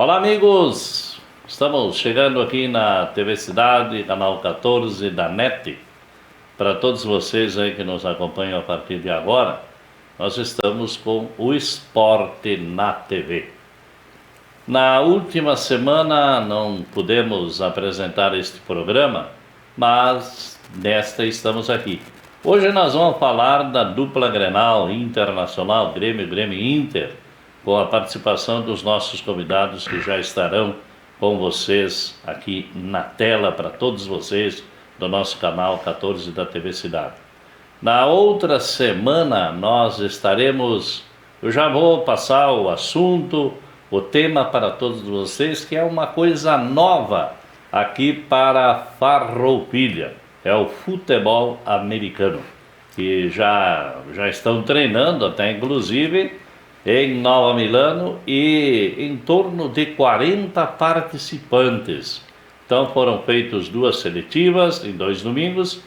Olá, amigos! Estamos chegando aqui na TV Cidade, canal 14 da NET. Para todos vocês aí que nos acompanham a partir de agora, nós estamos com o Esporte na TV. Na última semana não pudemos apresentar este programa, mas nesta estamos aqui. Hoje nós vamos falar da dupla Grenal internacional, Grêmio Inter, com a participação dos nossos convidados que já estarão com vocês aqui na tela para todos vocês do nosso canal 14 da TV Cidade. Na outra semana nós estaremos, eu já vou passar o assunto, o tema para todos vocês, que é uma coisa nova aqui para Farroupilha, é o futebol americano, que já estão treinando até inclusive em Nova Milano e em torno de 40 participantes. Então foram feitas 2 seletivas em 2 domingos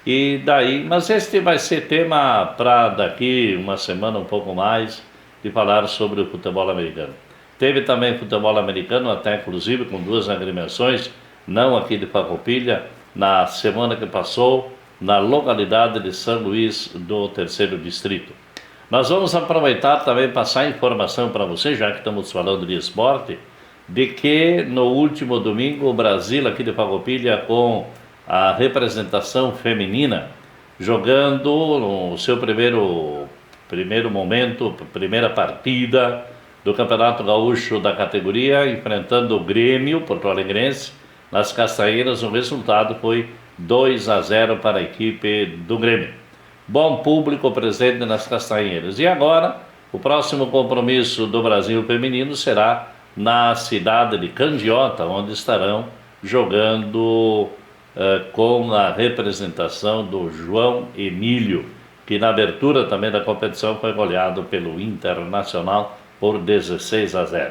e daí, mas este vai ser tema para daqui uma semana, um pouco mais, de falar sobre o futebol americano. Teve também futebol americano, até inclusive com 2 agremiações, não aqui de Farroupilha, na semana que passou, na localidade de São Luís do 3º Distrito. Nós vamos aproveitar também passar informação para você, já que estamos falando de esporte, de que no último domingo o Brasil aqui de Farroupilha com a representação feminina, jogando no seu primeiro momento, primeira partida do Campeonato Gaúcho da categoria, enfrentando o Grêmio porto-alegrense nas Castanheiras. O resultado foi 2-0 para a equipe do Grêmio. Bom público presente nas Castanheiras. E agora, o próximo compromisso do Brasil feminino será na cidade de Candiota, onde estarão jogando com a representação do João Emílio, que na abertura também da competição foi goleado pelo Internacional por 16-0.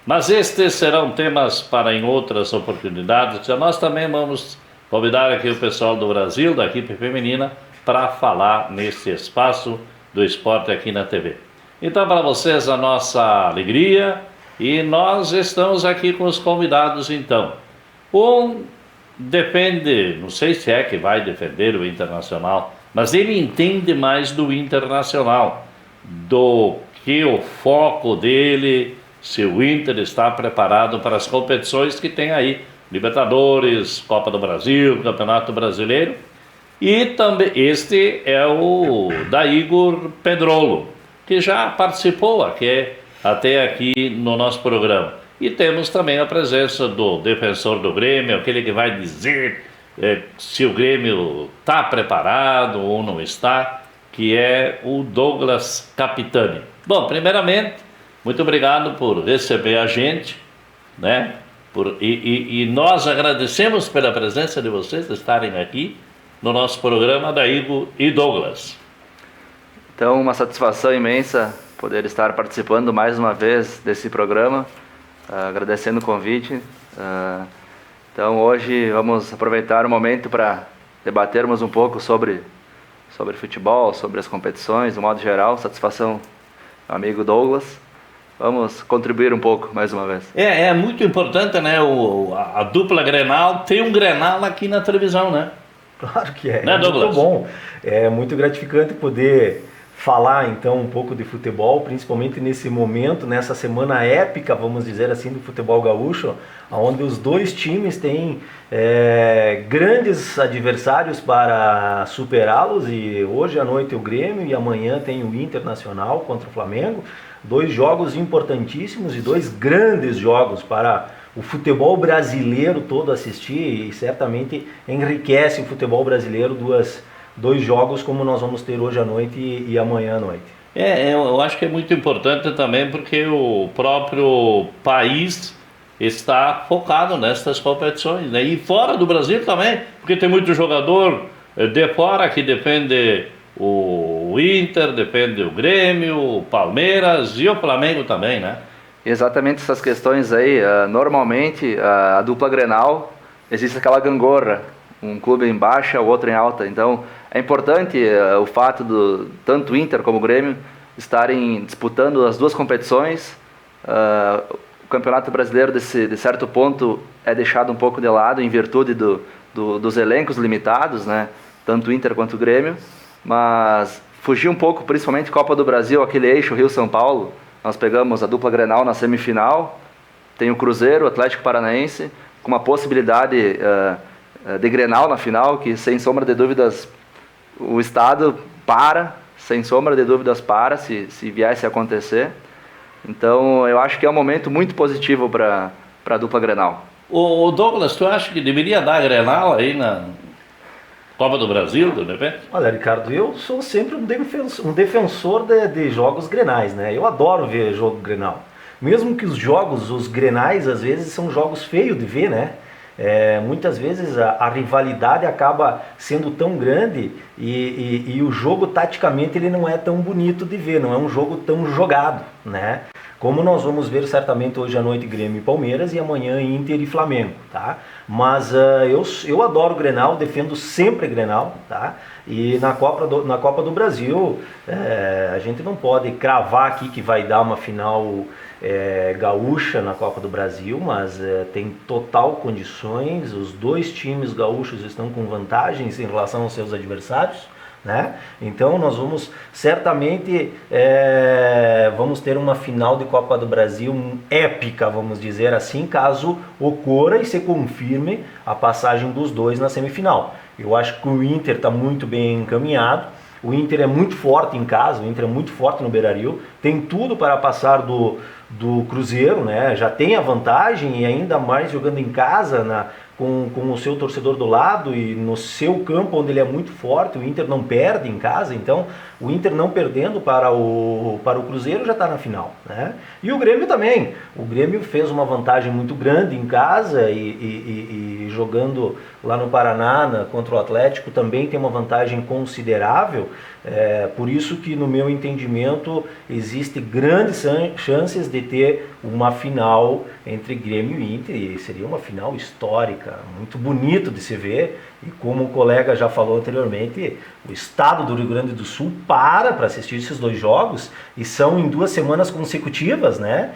Mas estes serão temas para em outras oportunidades. Nós também vamos convidar aqui o pessoal do Brasil, da equipe feminina, para falar nesse espaço do esporte aqui na TV. Então, para vocês, a nossa alegria, e nós estamos aqui com os convidados, então. Um defende, não sei se é que vai defender o Internacional, mas ele entende mais do Internacional, do que o foco dele, se o Inter está preparado para as competições que tem aí, Libertadores, Copa do Brasil, Campeonato Brasileiro. E também este é o da Igor Pedrolo, que já participou até aqui no nosso programa. E temos também a presença do defensor do Grêmio, aquele que vai dizer se o Grêmio está preparado ou não está, que é o Douglas Capitani. Bom, primeiramente, muito obrigado por receber a gente, né? E nós agradecemos pela presença de vocês, de estarem aqui no nosso programa da Igor e Douglas. Então, uma satisfação imensa poder estar participando mais uma vez desse programa, agradecendo o convite. Então, hoje vamos aproveitar o momento para debatermos um pouco sobre futebol, sobre as competições, de modo geral. Satisfação, amigo Douglas. Vamos contribuir um pouco mais uma vez. É muito importante, né? A dupla Grenal, tem um Grenal aqui na televisão, né? Claro que é, né, muito bom. É muito gratificante poder falar então um pouco de futebol, principalmente nesse momento, nessa semana épica, vamos dizer assim, do futebol gaúcho, onde os 2 times têm grandes adversários para superá-los, e hoje à noite o Grêmio e amanhã tem o Internacional contra o Flamengo, 2 jogos importantíssimos e 2 grandes jogos para o futebol brasileiro todo assistir, e certamente enriquece o futebol brasileiro 2 jogos como nós vamos ter hoje à noite e amanhã à noite. Eu acho que é muito importante também porque o próprio país está focado nessas competições, né? E fora do Brasil também, porque tem muito jogador de fora que defende o Inter, defende o Grêmio, o Palmeiras e o Flamengo também, né? Exatamente essas questões aí. Normalmente, a dupla Grenal, existe aquela gangorra, um clube em baixa, o outro em alta. Então, é importante o fato do tanto o Inter como o Grêmio estarem disputando as 2 competições Campeonato Brasileiro, de certo ponto, é deixado um pouco de lado em virtude dos elencos limitados, né? Tanto o Inter quanto o Grêmio, mas fugir um pouco, principalmente Copa do Brasil, aquele eixo Rio-São Paulo, nós pegamos a dupla Grenal na semifinal, tem o Cruzeiro, o Atlético Paranaense, com uma possibilidade de Grenal na final, que sem sombra de dúvidas o Estado sem sombra de dúvidas se viesse a acontecer. Então eu acho que é um momento muito positivo para a dupla Grenal. O Douglas, tu acha que deveria dar Grenal aí na Copa do Brasil, de repente? Olha, Ricardo, eu sou sempre um defensor de jogos grenais, né? Eu adoro ver jogo grenal. Mesmo que os grenais, às vezes, são jogos feios de ver, né? Muitas vezes a rivalidade acaba sendo tão grande e o jogo, taticamente, ele não é tão bonito de ver, não é um jogo tão jogado, né? Como nós vamos ver certamente hoje à noite Grêmio e Palmeiras e amanhã Inter e Flamengo, tá? Mas eu adoro Grenal, defendo sempre Grenal, tá? E na Copa do Brasil, a gente não pode cravar aqui que vai dar uma final gaúcha na Copa do Brasil, mas tem total condições, os dois times gaúchos estão com vantagens em relação aos seus adversários, né? Então nós vamos certamente vamos ter uma final de Copa do Brasil épica, vamos dizer assim, caso ocorra e se confirme a passagem dos dois na semifinal. Eu acho que o Inter está muito bem encaminhado, o Inter é muito forte em casa, o Inter é muito forte no Beira-Rio, tem tudo para passar do Cruzeiro, né? Já tem a vantagem e ainda mais jogando em casa, com o seu torcedor do lado e no seu campo onde ele é muito forte. O Inter não perde em casa, então o Inter não perdendo para o Cruzeiro já está na final, né? E o Grêmio também, o Grêmio fez uma vantagem muito grande em casa e jogando lá no Paraná contra o Atlético também tem uma vantagem considerável, por isso que no meu entendimento existe grandes chances de ter uma final entre Grêmio e Inter, e seria uma final histórica, muito bonito de se ver, e como o colega já falou anteriormente, o estado do Rio Grande do Sul para assistir esses dois jogos, e são em 2 semanas consecutivas, né?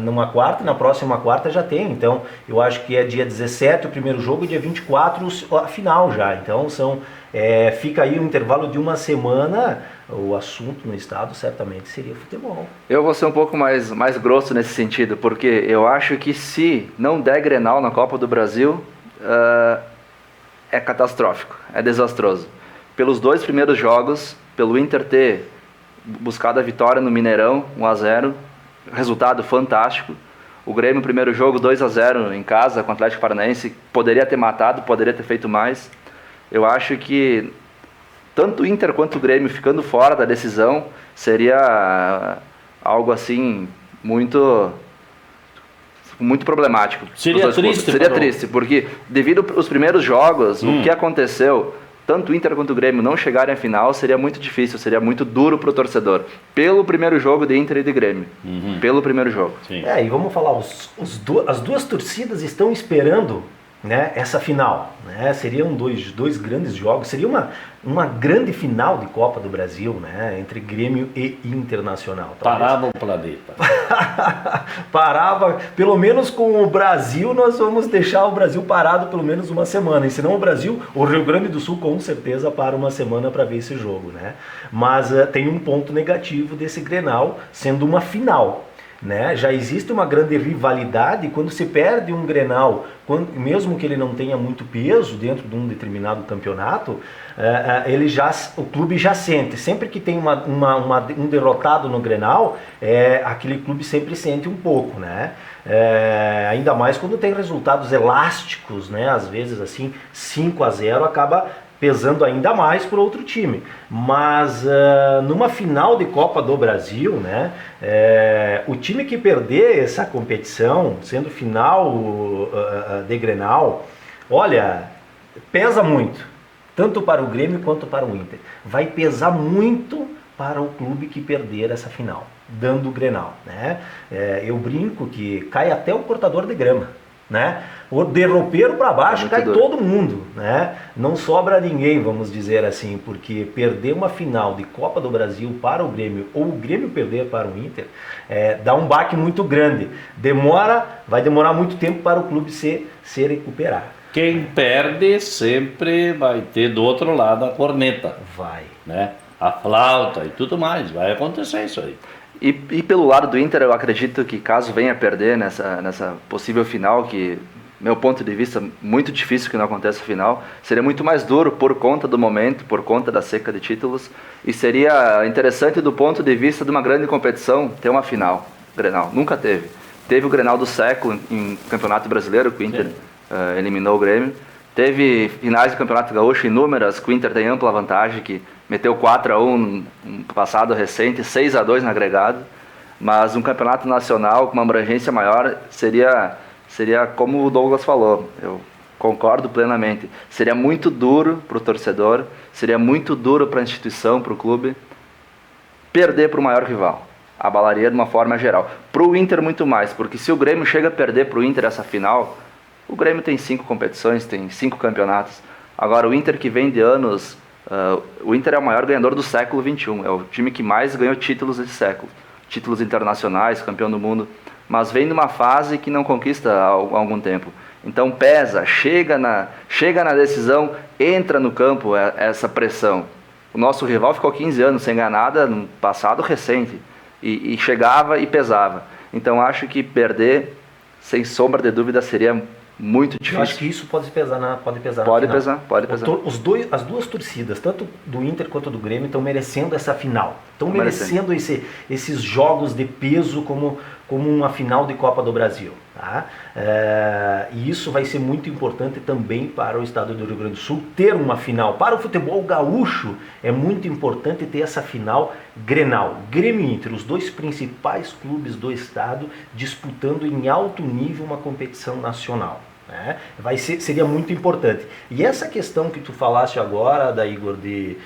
Numa quarta e na próxima quarta já tem, então eu acho que é dia 17 o primeiro jogo e dia 24 a final já, então fica aí um intervalo de uma semana, o assunto no estado certamente seria futebol. Eu vou ser um pouco mais grosso nesse sentido, porque eu acho que se não der Grenal na Copa do Brasil, é catastrófico, é desastroso. Pelos 2 primeiros jogos, pelo Inter ter buscado a vitória no Mineirão, 1-0, resultado fantástico. O Grêmio, primeiro jogo, 2-0 em casa com o Atlético Paranaense, poderia ter matado, poderia ter feito mais. Eu acho que tanto o Inter quanto o Grêmio ficando fora da decisão seria algo assim muito problemático. Seria triste, porque devido aos primeiros jogos, o que aconteceu, tanto o Inter quanto o Grêmio não chegarem à final, seria muito difícil, seria muito duro para o torcedor. Pelo primeiro jogo de Inter e de Grêmio. Pelo primeiro jogo. Sim. E vamos falar, as duas torcidas estão esperando, né, essa final, né? Seriam dois grandes jogos, seria uma grande final de Copa do Brasil, né, entre Grêmio e Internacional. Parava o planeta. Parava, pelo menos com o Brasil, nós vamos deixar o Brasil parado pelo menos uma semana, e senão o Rio Grande do Sul com certeza para uma semana para ver esse jogo, né? Mas tem um ponto negativo desse Grenal, sendo uma final, né? Já existe uma grande rivalidade quando se perde um Grenal, mesmo que ele não tenha muito peso dentro de um determinado campeonato, o clube já sente, sempre que tem um derrotado no Grenal, aquele clube sempre sente um pouco, né? Ainda mais quando tem resultados elásticos, né? Às vezes assim 5-0 acaba pesando ainda mais por outro time, mas numa final de Copa do Brasil, né, o time que perder essa competição, sendo final de Grenal, olha, pesa muito, tanto para o Grêmio quanto para o Inter, vai pesar muito para o clube que perder essa final, dando o Grenal, né? Eu brinco que cai até o cortador de grama né? O de roupeiro para baixo cai todo mundo, né? Não sobra ninguém, vamos dizer assim, porque perder uma final de Copa do Brasil para o Grêmio ou o Grêmio perder para o Inter dá um baque muito grande. Vai demorar muito tempo para o clube se recuperar. Quem perde sempre vai ter do outro lado a corneta. Vai. Né? A flauta e tudo mais. Vai acontecer isso aí. E pelo lado do Inter, eu acredito que caso venha a perder nessa possível final, que, meu ponto de vista, muito difícil que não aconteça a final, seria muito mais duro por conta do momento, por conta da seca de títulos, e seria interessante do ponto de vista de uma grande competição ter uma final, Grenal. Nunca teve. Teve o Grenal do século em Campeonato Brasileiro, que o Inter eliminou o Grêmio. Teve finais do Campeonato Gaúcho inúmeras, que o Inter tem ampla vantagem, que meteu 4-1 no passado recente, 6-2 no agregado, mas um campeonato nacional com uma abrangência maior seria como o Douglas falou, eu concordo plenamente, seria muito duro para o torcedor, seria muito duro para a instituição, para o clube, perder para o maior rival, abalaria de uma forma geral. Para o Inter muito mais, porque se o Grêmio chega a perder para o Inter essa final, o Grêmio tem 5 competições, tem 5 campeonatos, agora o Inter que vem de anos, o Inter é o maior ganhador do século XXI, é o time que mais ganhou títulos desse século, títulos internacionais, campeão do mundo, mas vem numa fase que não conquista há algum tempo. Então pesa, chega na decisão, entra no campo essa pressão. O nosso rival ficou 15 anos sem ganhar nada no passado recente, e chegava e pesava. Então acho que perder, sem sombra de dúvida, seria muito difícil. Eu acho que isso pode pesar pode pesar. As duas torcidas, tanto do Inter quanto do Grêmio, estão merecendo essa final. Estão merecendo esses jogos de peso como uma final de Copa do Brasil. Tá? E isso vai ser muito importante também para o estado do Rio Grande do Sul, ter uma final. Para o futebol gaúcho, é muito importante ter essa final Grenal. Grêmio e Inter, os dois principais clubes do estado, disputando em alto nível uma competição nacional. Né? Seria muito importante. E essa questão que tu falaste agora, da Igor, de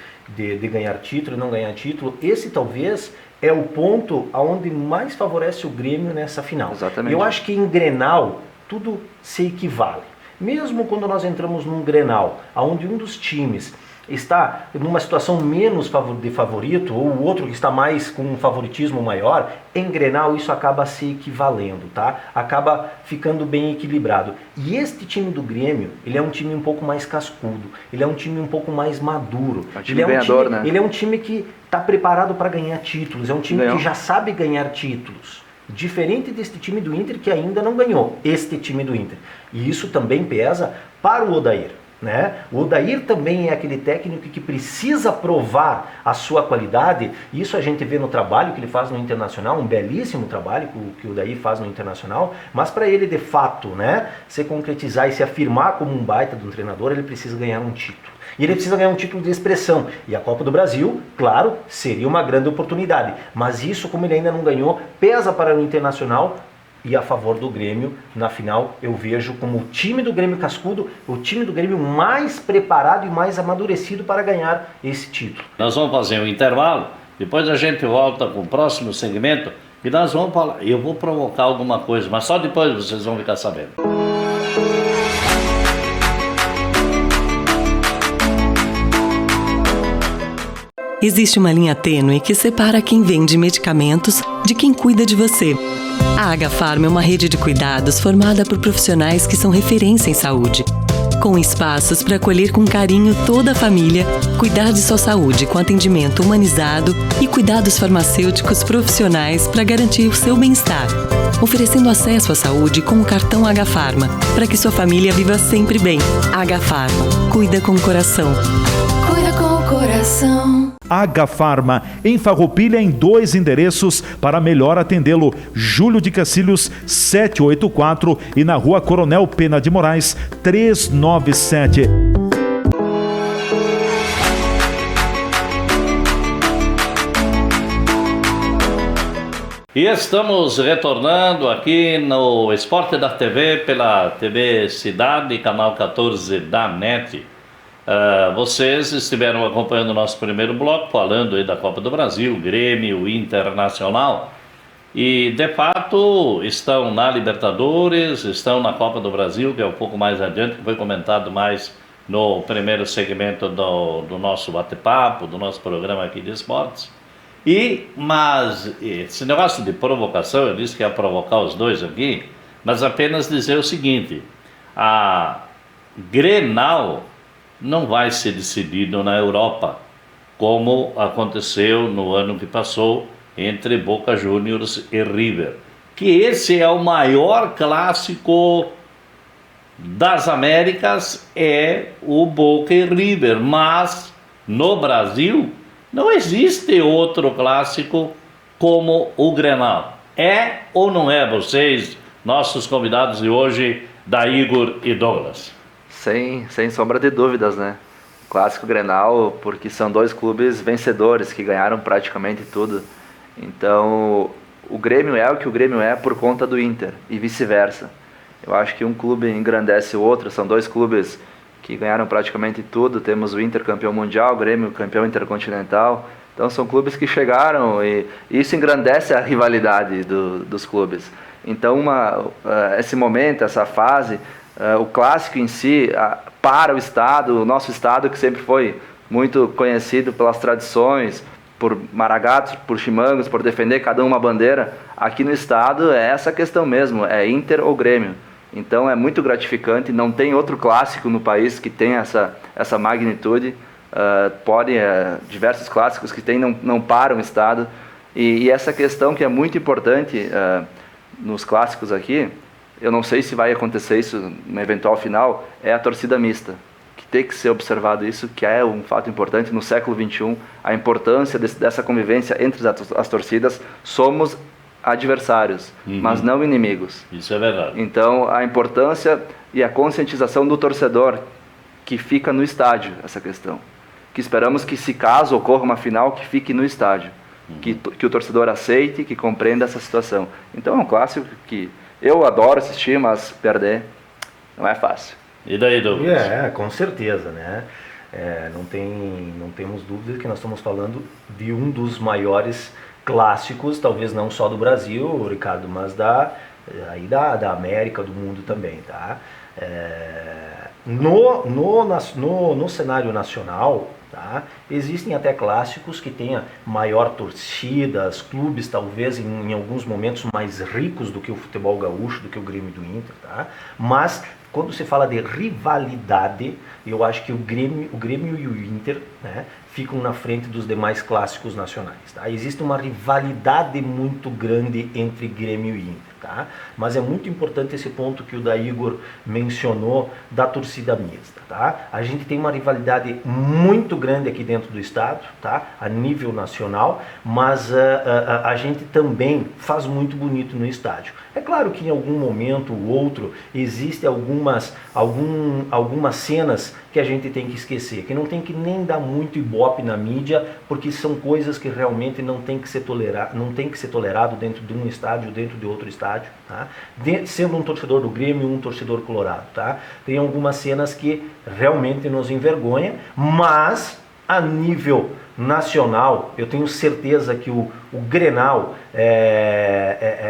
ganhar título e não ganhar título, esse talvez é o ponto onde mais favorece o Grêmio nessa final. Exatamente. Eu acho que em Grenal tudo se equivale. Mesmo quando nós entramos num Grenal, onde um dos times está numa situação menos de favorito, ou o outro que está mais com um favoritismo maior, em Grenal isso acaba se equivalendo, tá? Acaba ficando bem equilibrado. E este time do Grêmio, ele é um time um pouco mais cascudo, ele é um time um pouco mais maduro. É um time ganhador, né? Ele é um time que está preparado para ganhar títulos, é um time que já sabe ganhar títulos. Diferente deste time do Inter que ainda não ganhou, este time do Inter. E isso também pesa para o Odair. Né? O Odair também é aquele técnico que precisa provar a sua qualidade. Isso a gente vê no trabalho que ele faz no Internacional, um belíssimo trabalho que o Odair faz no Internacional, mas para ele de fato, né, se concretizar e se afirmar como um baita de um treinador, ele precisa ganhar um título. E ele precisa ganhar um título de expressão. E a Copa do Brasil, claro, seria uma grande oportunidade. Mas isso, como ele ainda não ganhou, pesa para o Internacional. E a favor do Grêmio, na final, eu vejo como o time do Grêmio cascudo, o time do Grêmio mais preparado e mais amadurecido para ganhar esse título. Nós vamos fazer um intervalo, depois a gente volta com o próximo segmento e nós vamos falar. Eu vou provocar alguma coisa, mas só depois vocês vão ficar sabendo. Existe uma linha tênue que separa quem vende medicamentos de quem cuida de você. A Agafarma é uma rede de cuidados formada por profissionais que são referência em saúde. Com espaços para acolher com carinho toda a família, cuidar de sua saúde com atendimento humanizado e cuidados farmacêuticos profissionais para garantir o seu bem-estar. Oferecendo acesso à saúde com o cartão Agafarma, para que sua família viva sempre bem. Agafarma, cuida com o coração. Cuida com o coração. Agafarma, em Farroupilha, em 2 endereços para melhor atendê-lo. Júlio de Cacilhos, 784 e na Rua Coronel Pena de Moraes, 397. E estamos retornando aqui no Esporte da TV, pela TV Cidade, canal 14 da NET. Vocês estiveram acompanhando o nosso primeiro bloco, falando aí da Copa do Brasil, Grêmio, Internacional. e de fato estão na Libertadores, estão na Copa do Brasil, que é um pouco mais adiante, que foi comentado mais no primeiro segmento do nosso bate-papo, do nosso programa aqui de esportes. Mas esse negócio de provocação, eu disse que ia provocar os dois aqui, mas apenas dizer o seguinte: a Grenal não vai ser decidido na Europa, como aconteceu no ano que passou entre Boca Juniors e River, que esse é o maior clássico das Américas, é o Boca e River, mas no Brasil não existe outro clássico como o Grenal. É ou não é, vocês, nossos convidados de hoje, da Igor e Douglas? Sem sombra de dúvidas, né? Clássico Grenal, porque são dois clubes vencedores que ganharam praticamente tudo. Então, o Grêmio é o que o Grêmio é por conta do Inter e vice-versa. Eu acho que um clube engrandece o outro, são dois clubes que ganharam praticamente tudo. Temos o Inter campeão mundial, o Grêmio campeão intercontinental. Então são clubes que chegaram e isso engrandece a rivalidade dos clubes. Então esse momento, essa fase, o clássico em si, para o estado, o nosso estado que sempre foi muito conhecido pelas tradições, por maragatos, por chimangos, por defender cada uma bandeira, aqui no estado é essa questão mesmo, é Inter ou Grêmio. Então é muito gratificante, não tem outro clássico no país que tenha essa magnitude. Diversos clássicos que tem não param o estado. E essa questão que é muito importante nos clássicos aqui, eu não sei se vai acontecer isso no eventual final, é a torcida mista. Que tem que ser observado isso, que é um fato importante no século XXI, a importância dessa convivência entre as torcidas. Somos adversários, mas não inimigos. Isso é verdade. Então, a importância e a conscientização do torcedor que fica no estádio, essa questão. Que esperamos que, se caso ocorra uma final, que fique no estádio. Que o torcedor aceite, que compreenda essa situação. Então, é um clássico que eu adoro assistir, mas perder não é fácil. E daí, Douglas? Com certeza, né? Não temos dúvida que nós estamos falando de um dos maiores clássicos, talvez não só do Brasil, Ricardo, mas da América, do mundo também, tá? No cenário nacional, tá? Existem até clássicos que tenham maior torcida, clubes talvez em alguns momentos mais ricos do que o futebol gaúcho, do que o Grêmio do Inter, tá? Mas quando se fala de rivalidade, eu acho que o Grêmio e o Inter, né, ficam na frente dos demais clássicos nacionais. Tá? Existe uma rivalidade muito grande entre Grêmio e Inter. Tá? Mas é muito importante esse ponto que o da Igor mencionou da torcida mista. Tá? A gente tem uma rivalidade muito grande aqui dentro do estado, tá? A nível nacional, mas a gente também faz muito bonito no estádio. É claro que em algum momento ou outro existem algumas cenas que a gente tem que esquecer, que não tem que nem dar muito ibope na mídia, porque são coisas que realmente não tem que ser tolerado dentro de um estádio, dentro de outro estádio, tá? Sendo um torcedor do Grêmio, um torcedor colorado, tá? Tem algumas cenas que realmente nos envergonham, mas a nível nacional, eu tenho certeza que o Grenal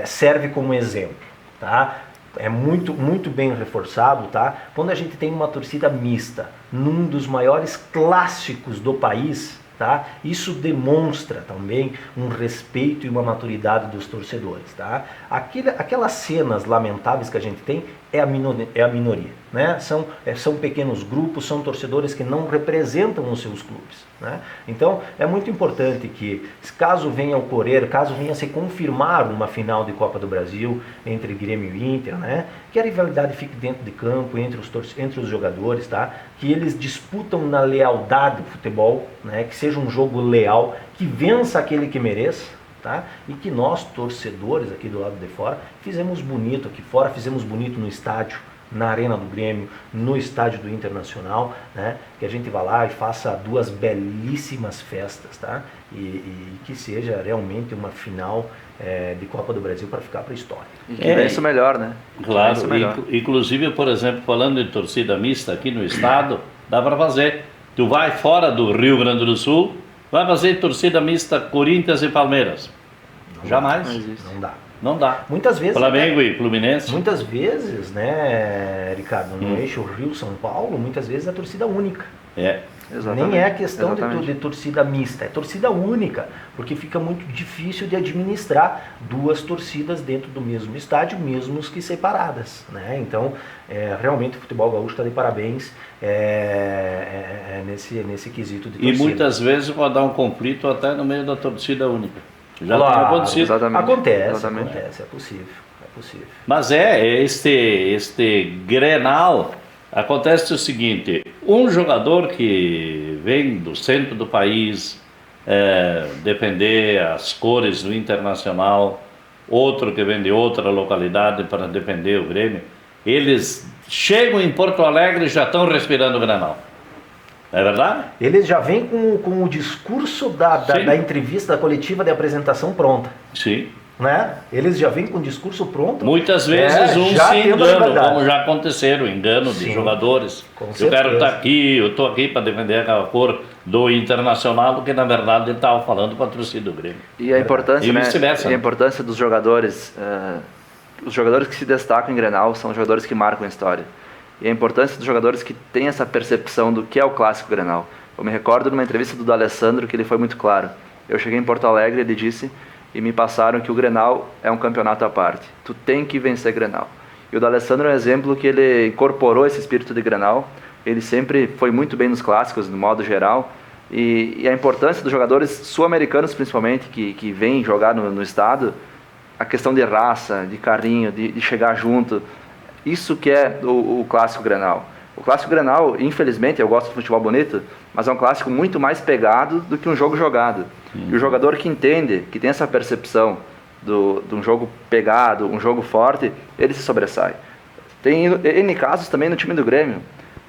serve como exemplo, tá? É muito bem reforçado, tá? Quando a gente tem uma torcida mista num dos maiores clássicos do país, tá? Isso demonstra também um respeito e uma maturidade dos torcedores, tá? Aquelas cenas lamentáveis que a gente tem é a minoria, né? São pequenos grupos, são torcedores que não representam os seus clubes, né? Então é muito importante que, caso venha a ocorrer, caso venha a se confirmar uma final de Copa do Brasil entre Grêmio e Inter, né? Que a rivalidade fique dentro de campo, entre os jogadores, tá? Que eles disputam na lealdade do futebol, né? Que seja um jogo leal, que vença aquele que mereça, tá? E que nós, torcedores aqui do lado de fora, fizemos bonito aqui fora, fizemos bonito no estádio, na Arena do Grêmio, no estádio do Internacional, né? Que a gente vá lá e faça duas belíssimas festas, tá? E que seja realmente uma final de Copa do Brasil para ficar para a história. E que vença o melhor, né? Claro, inclusive, por exemplo, falando de torcida mista aqui no estado, dá para fazer. Tu vai fora do Rio Grande do Sul, vai fazer torcida mista Corinthians e Palmeiras. Jamais. Não existe. Não dá. Não dá. Muitas vezes... Flamengo e Fluminense. Muitas vezes, né, Ricardo, no eixo Rio-São Paulo, muitas vezes é torcida única. É. Exatamente. Nem é questão Exatamente. de torcida mista, é torcida única, porque fica muito difícil de administrar duas torcidas dentro do mesmo estádio, mesmo que separadas, né? Então, realmente o futebol gaúcho está de parabéns nesse quesito de torcida. E muitas vezes pode dar um conflito até no meio da torcida única. Já tem Claro, acontecido. exatamente. Acontece, Exatamente. é possível, é possível. Mas este Grenal, acontece o seguinte, um jogador que vem do centro do país defender as cores do Internacional, outro que vem de outra localidade para defender o Grêmio, eles chegam em Porto Alegre e já estão respirando o Grenal. É verdade? Eles já vêm com o discurso da entrevista, da coletiva de apresentação pronta. Sim. Né? Eles já vêm com o discurso pronto. Muitas vezes já se tendo a enganam, liberdade. como já aconteceram, engano de Sim, jogadores. com Eu certeza. quero estar aqui, eu estou aqui para defender aquela cor do Internacional, porque na verdade ele estava falando para a torcida do Grêmio. E a importância, E né? vice-versa, E a importância dos jogadores, os jogadores que se destacam em Grenal são os jogadores que marcam a história. E a importância dos jogadores que têm essa percepção do que é o clássico Grenal. Eu me recordo de uma entrevista do D'Alessandro que ele foi muito claro. Eu cheguei em Porto Alegre, ele disse, e me passaram que o Grenal é um campeonato à parte. Tu tem que vencer Grenal. E o D'Alessandro é um exemplo que ele incorporou esse espírito de Grenal. Ele sempre foi muito bem nos clássicos, no modo geral. E a importância dos jogadores sul-americanos, principalmente, que vêm jogar no estado, a questão de raça, de carinho, de chegar junto. Isso que é o clássico Grenal. O clássico Grenal, infelizmente, eu gosto de futebol bonito, mas é um clássico muito mais pegado do que um jogo jogado. E o jogador que entende, que tem essa percepção de um jogo pegado, um jogo forte, ele se sobressai. Tem N casos também no time do Grêmio,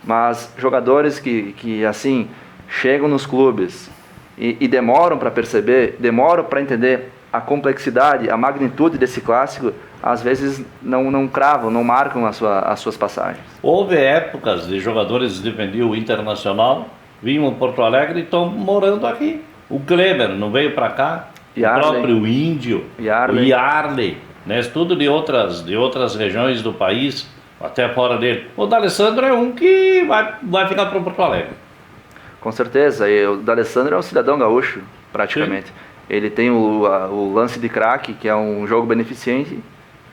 mas jogadores que assim, chegam nos clubes e demoram para perceber, demoram para entender a complexidade, a magnitude desse clássico, às vezes não cravam, não marcam as suas passagens. Houve épocas de jogadores que defendiam o Internacional, vinham a Porto Alegre e estão morando aqui. O Kleber não veio para cá, Yarley. O próprio Índio, Yarley. o Yarley, né? Tudo de outras regiões do país, até fora dele. O D'Alessandro é um que vai ficar para Porto Alegre. Com certeza, e o D'Alessandro é um cidadão gaúcho, praticamente. Sim. Ele tem o lance de craque, que é um jogo beneficente,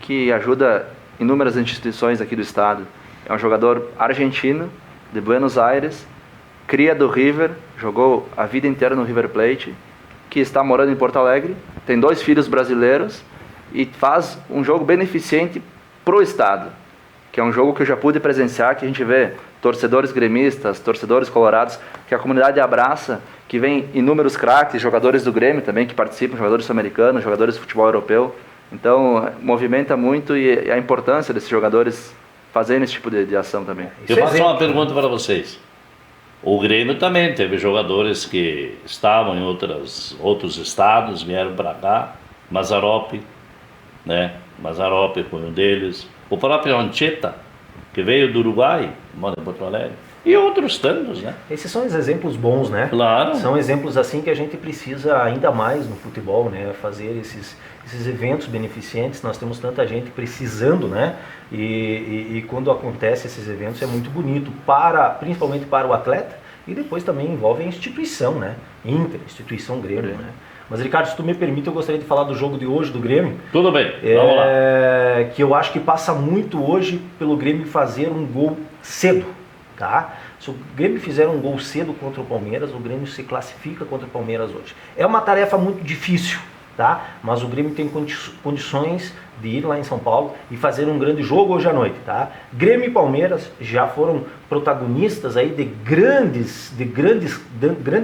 que ajuda inúmeras instituições aqui do estado. É um jogador argentino, de Buenos Aires, cria do River, jogou a vida inteira no River Plate, que está morando em Porto Alegre, tem 2 filhos brasileiros e faz um jogo beneficente pro estado, que é um jogo que eu já pude presenciar, que a gente vê torcedores gremistas, torcedores colorados, que a comunidade abraça, que vem inúmeros craques, jogadores do Grêmio também que participam, jogadores sul-americanos, jogadores de futebol europeu. Então, movimenta muito e a importância desses jogadores fazerem esse tipo de ação também. Eu faço uma pergunta para vocês. O Grêmio também teve jogadores que estavam em outros estados, vieram para cá. Mazzaropi, né? Mazzaropi foi um deles. O próprio Ancheta, que veio do Uruguai, mora em Porto Alegre. E outros tantos, né? Esses são os exemplos bons, né? Claro. São exemplos assim que a gente precisa ainda mais no futebol, né? Fazer esses eventos beneficentes. Nós temos tanta gente precisando, né? E quando acontece esses eventos é muito bonito, principalmente para o atleta, e depois também envolve a instituição, né? Instituição Grêmio, né? Mas, Ricardo, se tu me permite, eu gostaria de falar do jogo de hoje do Grêmio. Tudo bem, vamos lá. Que eu acho que passa muito hoje pelo Grêmio fazer um gol cedo, tá? Se o Grêmio fizer um gol cedo contra o Palmeiras, o Grêmio se classifica contra o Palmeiras hoje. É uma tarefa muito difícil, tá? Mas o Grêmio tem condições de ir lá em São Paulo e fazer um grande jogo hoje à noite, tá? Grêmio e Palmeiras já foram protagonistas aí de grandes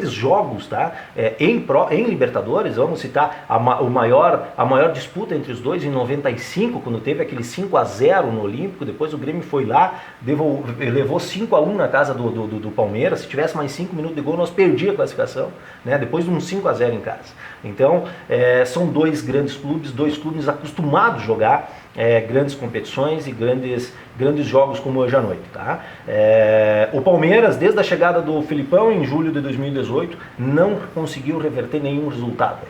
jogos, tá? Em Libertadores. Vamos citar a maior disputa entre os dois em 95, quando teve aquele 5-0 no Olímpico. Depois o Grêmio foi lá, levou 5-1 na casa do Palmeiras. Se tivesse mais 5 minutos de gol, nós perdíamos a classificação, né? Depois de um 5-0 em casa. Então, são dois grandes clubes, dois clubes acostumados a jogar grandes competições e grandes jogos como hoje à noite, tá? O Palmeiras, desde a chegada do Filipão em julho de 2018, não conseguiu reverter nenhum resultado.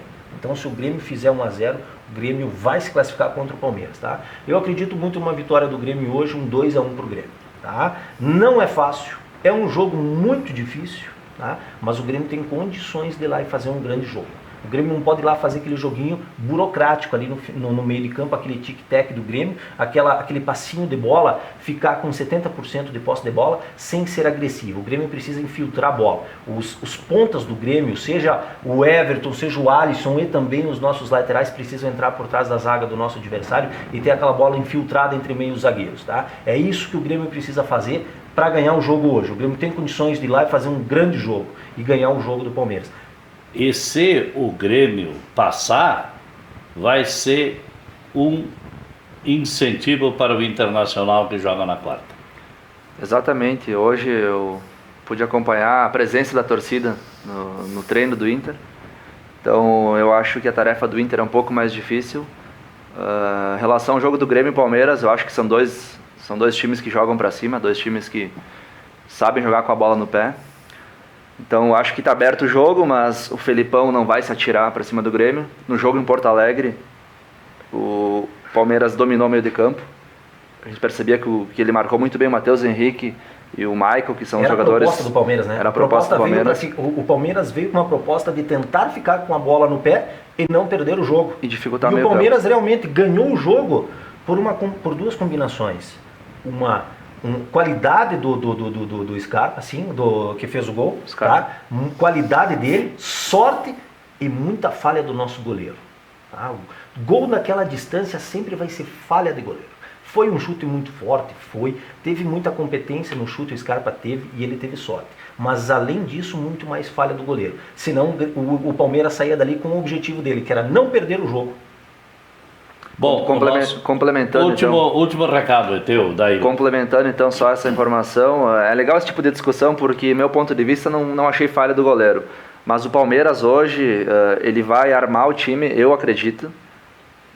Então, se o Grêmio fizer 1-0, o Grêmio vai se classificar contra o Palmeiras, tá? Eu acredito muito numa vitória do Grêmio hoje, um 2-1 pro Grêmio, tá? Não é fácil, é um jogo muito difícil, tá? Mas o Grêmio tem condições de ir lá e fazer um grande jogo. O Grêmio não pode ir lá fazer aquele joguinho burocrático ali no meio de campo, aquele tic-tac do Grêmio, aquele passinho de bola, ficar com 70% de posse de bola sem ser agressivo. O Grêmio precisa infiltrar a bola. Os pontas do Grêmio, seja o Everton, seja o Alisson e também os nossos laterais precisam entrar por trás da zaga do nosso adversário e ter aquela bola infiltrada entre meio os zagueiros, tá? É isso que o Grêmio precisa fazer para ganhar o jogo hoje. O Grêmio tem condições de ir lá e fazer um grande jogo e ganhar o jogo do Palmeiras. E se o Grêmio passar, vai ser um incentivo para o Internacional que joga na quarta. Exatamente, hoje eu pude acompanhar a presença da torcida no treino do Inter, então eu acho que a tarefa do Inter é um pouco mais difícil. Em relação ao jogo do Grêmio e Palmeiras, eu acho que são dois times que jogam para cima, dois times que sabem jogar com a bola no pé. Então eu acho que está aberto o jogo, mas o Felipão não vai se atirar para cima do Grêmio. No jogo em Porto Alegre, o Palmeiras dominou o meio de campo. A gente percebia que ele marcou muito bem o Matheus Henrique e o Michael, que são os jogadores... Era a proposta do Palmeiras, né? Era a proposta do Palmeiras. O Palmeiras veio com uma proposta de tentar ficar com a bola no pé e não perder o jogo. E dificultar o meio Palmeiras realmente ganhou o jogo por duas combinações. Uma qualidade do Scarpa, assim, que fez o gol, tá? Qualidade dele, sorte e muita falha do nosso goleiro. Tá? O gol naquela distância sempre vai ser falha de goleiro. Foi um chute muito forte, teve muita competência no chute, o Scarpa teve e ele teve sorte. Mas além disso, muito mais falha do goleiro. Senão o Palmeiras saía dali com o objetivo dele, que era não perder o jogo. Bom, complementando último recado é teu, daí. Complementando então só essa informação, é legal esse tipo de discussão porque, meu ponto de vista, não achei falha do goleiro. Mas o Palmeiras hoje, ele vai armar o time, eu acredito,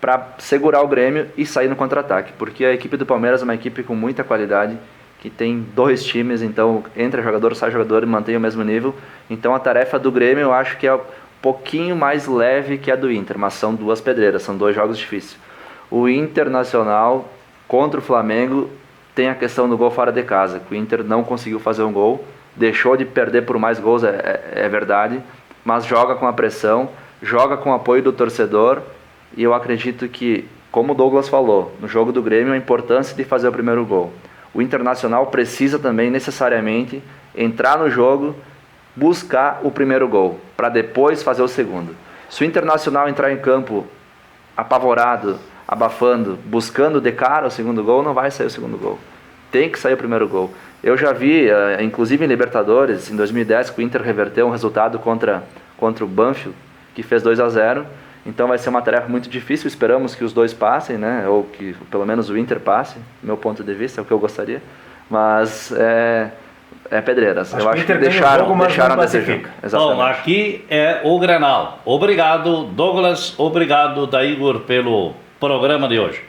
para segurar o Grêmio e sair no contra-ataque. Porque a equipe do Palmeiras é uma equipe com muita qualidade, que tem dois times, então entra jogador, sai jogador e mantém o mesmo nível. Então a tarefa do Grêmio eu acho que é um pouquinho mais leve que a do Inter, mas são duas pedreiras, são dois jogos difíceis. O Internacional contra o Flamengo tem a questão do gol fora de casa, que o Inter não conseguiu fazer um gol, deixou de perder por mais gols, é verdade, mas joga com a pressão, joga com o apoio do torcedor, e eu acredito que, como o Douglas falou, no jogo do Grêmio, a importância de fazer o primeiro gol. O Internacional precisa também, necessariamente, entrar no jogo, buscar o primeiro gol, para depois fazer o segundo. Se o Internacional entrar em campo apavorado, abafando, buscando de cara o segundo gol, não vai sair o segundo gol. Tem que sair o primeiro gol. Eu já vi, inclusive em Libertadores, em 2010, que o Inter reverteu um resultado contra o Banfield, que fez 2-0. Então vai ser uma tarefa muito difícil, esperamos que os dois passem, né? Ou que pelo menos o Inter passe, do meu ponto de vista, é o que eu gostaria. Mas é pedreiras. Eu acho que deixaram a desejar. Bom, aqui é o Grenal. Obrigado, Douglas. Obrigado, Daigor, pelo programa de hoje.